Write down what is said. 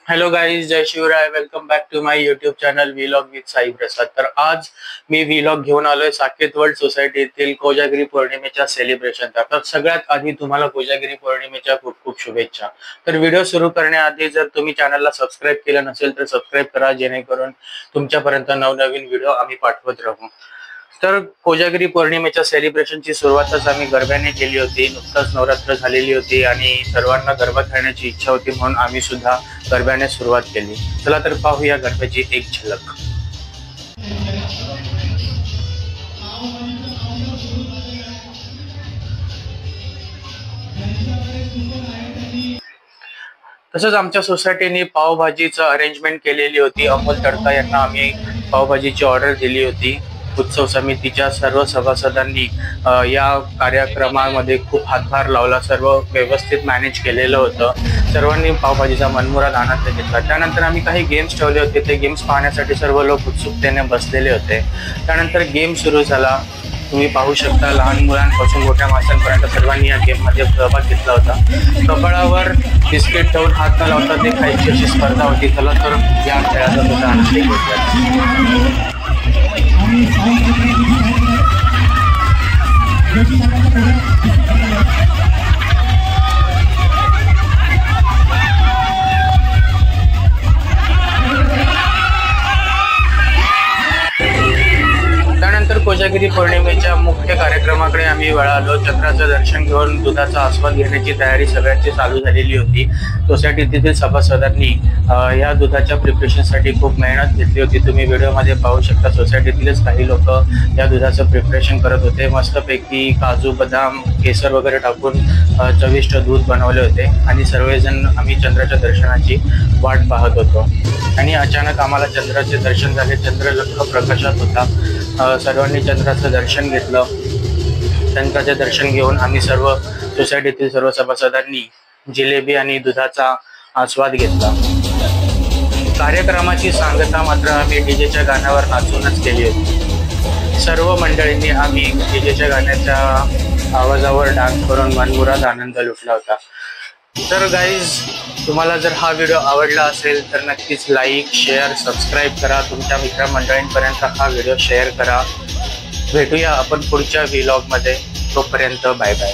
Hello guys, जय Shivray. Welcome back to my YouTube channel vlog with Sai Prasad. तर आज मी vlog घेऊन आलोय साकेत वर्ल्ड सोसायटीतील कोजागिरी पौर्णिमेच्या सेलिब्रेशनचा. तर सगळ्यात आधी तुम्हाला कोजागिरी पौर्णिमेच्या खूप खूप शुभेच्छा. तर व्हिडिओ सुरू करण्याआधी जर तुम्ही चॅनलला सबस्क्राईब केलं नसेल तर सबस्क्राईब करा, जेणेकरून तुमच्यापर्यंत नवनवीन व्हिडिओ आम्ही पाठवत राहू. तर कोजागिरी पौर्णिमेच्या सेलिब्रेशनची सुरुवातच आम्ही गरब्याने केली होती. नुकताच नवरात्र झालेली होती आणि सर्वांना गरबा खेळण्याची इच्छा होती, म्हणून आम्ही सुद्धा गरब्याने सुरुवात केली. चला तर पाहूया गरब्याची एक झलक. तसंच आमच्या सोसायटीने पावभाजीचं अरेंजमेंट केलेली होती. अमोल तडका यांना आम्ही पावभाजीची ऑर्डर दिली होती. उत्सव समितीच्या सर्व सभासदांनी या कार्यक्रमामध्ये खूप हातभार लावला. सर्व व्यवस्थित मॅनेज केलेलं होतं. सर्वांनी पावभाजीचा मनमुराद आनंद घेतला. त्यानंतर आम्ही काही गेम्स ठेवले होते. ते गेम्स पाहण्यासाठी सर्व लोक उत्सुकतेने बसलेले होते. त्यानंतर गेम सुरू झाला. तुम्ही पाहू शकता, लहान मुलांपासून मोठ्या माणसांपर्यंत सर्वांनी या गेममध्ये सहभाग घेतला होता. कपाळावर बिस्किट ठेवून हात न लावता ते खायची अशी स्पर्धा होती. चला तर या खेळाचा सुद्धा आनंद घेतला. त्यानंतर कोजागिरी पौर्णिमेच्या मुख्य कार्यक्रमाकडे आम्ही वळालो. चंद्राचं दर्शन घेऊन दुधाचा आस्वाद घेण्याची तयारी सगळ्यांची चालू झालेली होती. सोसायटीतील सभासदांनी या दुधाच्या प्रिपरेशनसाठी खूप मेहनत घेतली होती. तुम्ही व्हिडिओमध्ये पाहू शकता, सोसायटीतीलच काही लोक या दुधाचं प्रिपरेशन करत होते. मस्तपैकी काजू, बदाम, केसर वगैरे टाकून चविष्ट दूध बनवले होते आणि सर्वजण आम्ही चंद्राच्या दर्शनाची वाट पाहत होतो. आणि अचानक आम्हाला चंद्राचे दर्शन झाले. चंद्र लख्ख प्रकाशात होता. सर्वांनी चंद्राचं दर्शन घेतलं. चंद्राचे दर्शन घेऊन आम्ही सर्व सोसायटीतील सर्व सभासदांनी जिलेबी आणि दुधाचा आस्वाद घेतला. कार्यक्रमाची सांगता मात्र आम्ही डीजेच्या गाण्यावर नाचूनच केली होती. सर्व मंडळींनी आम्ही डीजेच्या गाण्याच्या आवाजावर डान्स करून मनमुराद आनंद लुटला होता. तर गाईज, तुम्हाला जर हा व्हिडिओ आवडला असेल तर नक्कीच लाईक, शेअर, सबस्क्राईब करा. तुमच्या मित्रमंडळींपर्यंत हा व्हिडिओ शेअर करा. भेटूया आपण पुढच्या व्लॉगमध्ये. तोपर्यंत बाय बाय.